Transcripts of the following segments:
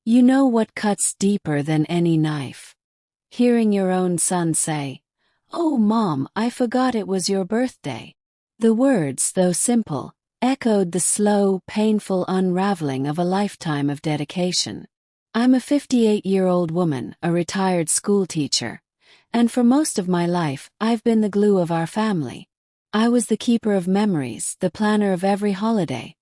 You know what cuts deeper than any knife? Hearing your own son say, "Oh, Mom, I forgot it was your birthday." The words, though simple, echoed the slow, painful unraveling of a lifetime of dedication. I'm a 58-year-old woman, a retired schoolteacher, and for most of my life, I've been the glue of our family. I was the keeper of memories, the planner of every holiday,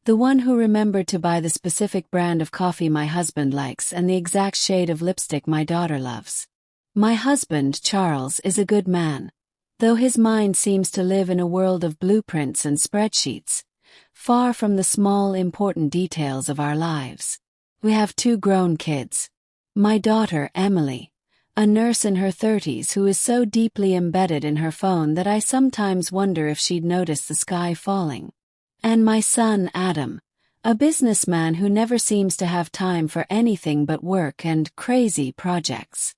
the one who remembered to buy the specific brand of coffee my husband likes and the exact shade of lipstick my daughter loves. My husband, Charles, is a good man, though his mind seems to live in a world of blueprints and spreadsheets, far from the small, important details of our lives. We have 2 grown kids. My daughter, Emily, a nurse in her 30s who is so deeply embedded in her phone that I sometimes wonder if she'd notice the sky falling. And my son, Adam, a businessman who never seems to have time for anything but work and crazy projects.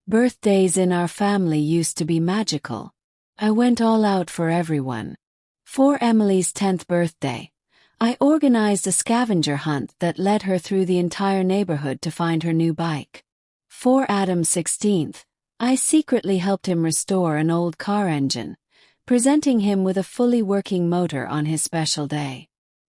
Birthdays in our family used to be magical. I went all out for everyone. For Emily's 10th birthday, I organized a scavenger hunt that led her through the entire neighborhood to find her new bike. For Adam's 16th, I secretly helped him restore an old car engine, presenting him with a fully working motor on his special day.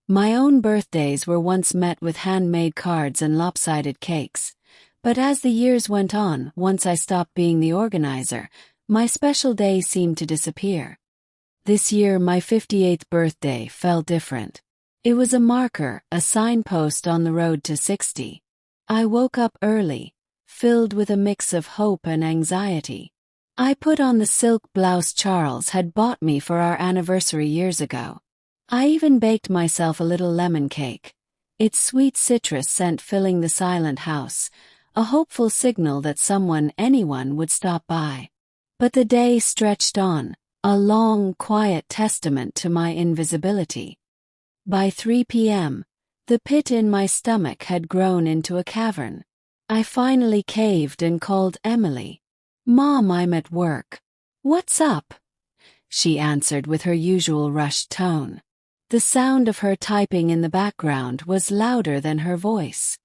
My own birthdays were once met with handmade cards and lopsided cakes, but as the years went on, once I stopped being the organizer, my special day seemed to disappear. This year, my 58th birthday felt different. It was a marker, a signpost on the road to 60. I woke up early, filled with a mix of hope and anxiety. I put on the silk blouse Charles had bought me for our anniversary years ago. I even baked myself a little lemon cake, its sweet citrus scent filling the silent house, a hopeful signal that anyone would stop by. But the day stretched on, a long, quiet testament to my invisibility. By 3 p.m., the pit in my stomach had grown into a cavern. I finally caved and called Emily. "Mom, I'm at work." "What's up?" she answered with her usual rushed tone. The sound of her typing in the background was louder than her voice.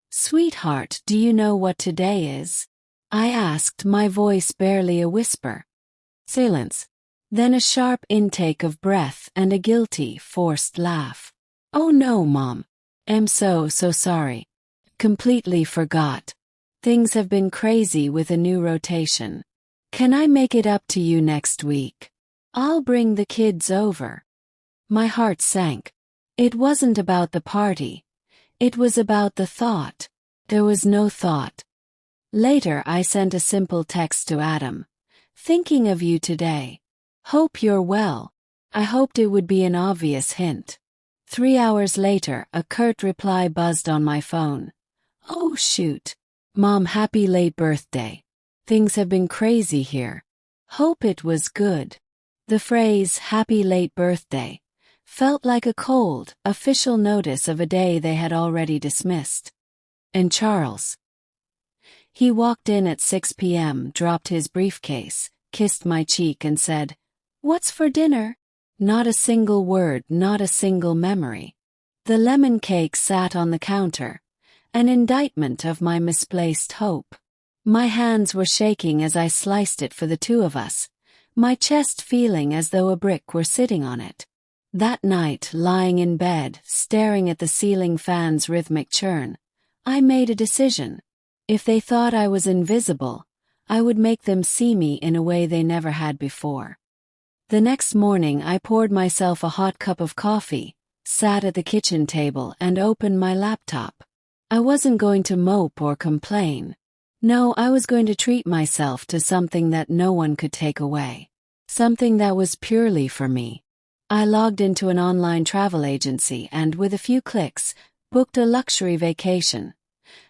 "Sweetheart, do you know what today is?" I asked, my voice barely a whisper. Silence. Then a sharp intake of breath and a guilty, forced laugh. "Oh no, Mom. I'm so sorry. Completely forgot. Things have been crazy with a new rotation. Can I make it up to you next week? I'll bring the kids over." My heart sank. It wasn't about the party. It was about the thought. There was no thought. Later, I sent a simple text to Adam. "Thinking of you today. Hope you're well." I hoped it would be an obvious hint. 3 hours later, a curt reply buzzed on my phone. "Oh shoot. Mom, happy late birthday. Things have been crazy here. Hope it was good." The phrase, "happy late birthday," felt like a cold, official notice of a day they had already dismissed. And Charles. He walked in at 6 p.m., dropped his briefcase, kissed my cheek and said, "What's for dinner?" Not a single word, not a single memory. The lemon cake sat on the counter, an indictment of my misplaced hope. My hands were shaking as I sliced it for the 2 of us, my chest feeling as though a brick were sitting on it. That night, lying in bed, staring at the ceiling fan's rhythmic churn, I made a decision. If they thought I was invisible, I would make them see me in a way they never had before. The next morning, I poured myself a hot cup of coffee, sat at the kitchen table and opened my laptop. I wasn't going to mope or complain. No, I was going to treat myself to something that no one could take away. Something that was purely for me. I logged into an online travel agency and, with a few clicks, booked a luxury vacation.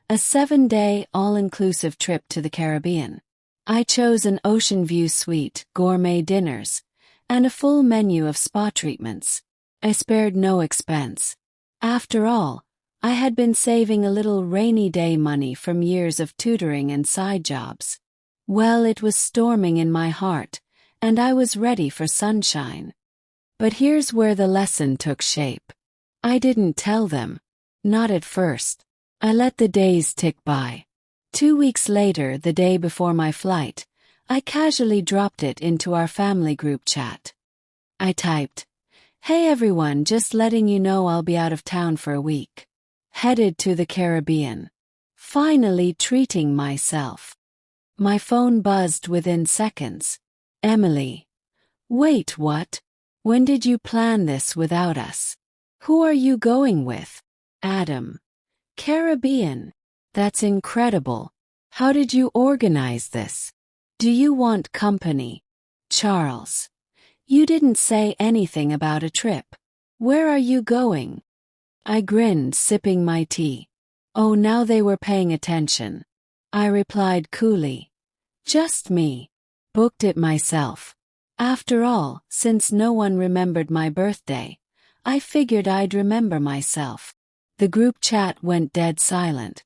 A 7-day, all-inclusive trip to the Caribbean. I chose an ocean view suite, gourmet dinners, and a full menu of spa treatments. I spared no expense. After all, I had been saving a little rainy day money from years of tutoring and side jobs. Well, it was storming in my heart, and I was ready for sunshine. But here's where the lesson took shape. I didn't tell them. Not at first. I let the days tick by. 2 weeks later, the day before my flight, I casually dropped it into our family group chat. I typed, "Hey everyone, just letting you know I'll be out of town for a week. Headed to the Caribbean. Finally treating myself." My phone buzzed within seconds. "Emily. Wait, what? When did you plan this without us? Who are you going with?" "Adam. Caribbean. That's incredible. How did you organize this? Do you want company?" "Charles. You didn't say anything about a trip. Where are you going?" I grinned, sipping my tea. Oh, now they were paying attention. I replied coolly, "Just me. Booked it myself. After all, since no one remembered my birthday, I figured I'd remember myself." The group chat went dead silent.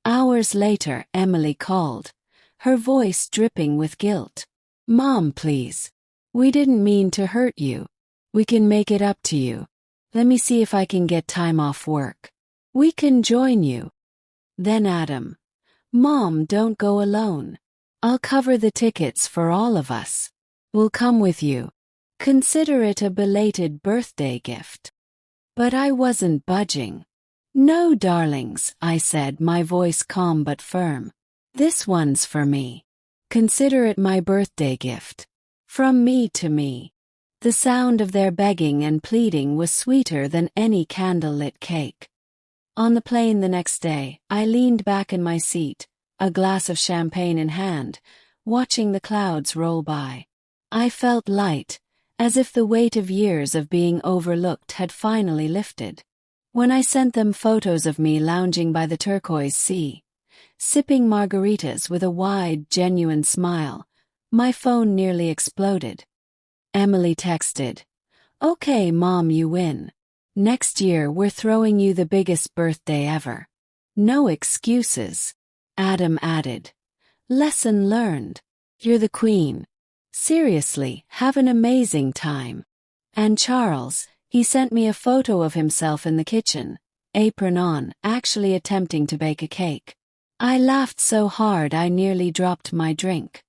Hours later, Emily called, her voice dripping with guilt. "Mom, please. We didn't mean to hurt you. We can make it up to you. Let me see if I can get time off work. We can join you." Then Adam, "Mom, don't go alone. I'll cover the tickets for all of us. We'll come with you. Consider it a belated birthday gift." But I wasn't budging. "No, darlings," I said, my voice calm but firm. "This one's for me. Consider it my birthday gift. From me to me." The sound of their begging and pleading was sweeter than any candlelit cake. On the plane the next day, I leaned back in my seat, a glass of champagne in hand, watching the clouds roll by. I felt light, as if the weight of years of being overlooked had finally lifted. When I sent them photos of me lounging by the turquoise sea, sipping margaritas with a wide, genuine smile, my phone nearly exploded. Emily texted, "Okay, Mom, you win. Next year we're throwing you the biggest birthday ever. No excuses." Adam added, "Lesson learned. You're the queen. Seriously, have an amazing time." And Charles, he sent me a photo of himself in the kitchen, apron on, actually attempting to bake a cake. I laughed so hard I nearly dropped my drink.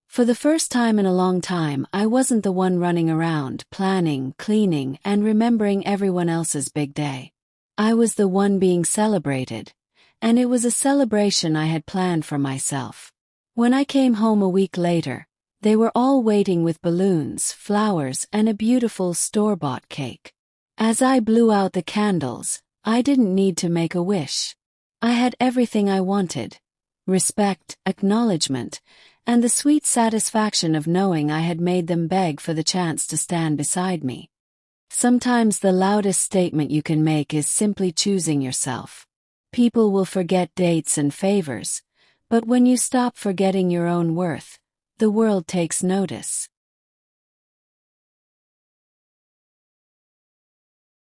For the first time in a long time, I wasn't the one running around, planning, cleaning, and remembering everyone else's big day. I was the one being celebrated, and it was a celebration I had planned for myself. When I came home a week later, they were all waiting with balloons, flowers, and a beautiful store-bought cake. As I blew out the candles, I didn't need to make a wish. I had everything I wanted: respect, acknowledgement, and the sweet satisfaction of knowing I had made them beg for the chance to stand beside me. Sometimes the loudest statement you can make is simply choosing yourself. People will forget dates and favors, but when you stop forgetting your own worth, the world takes notice.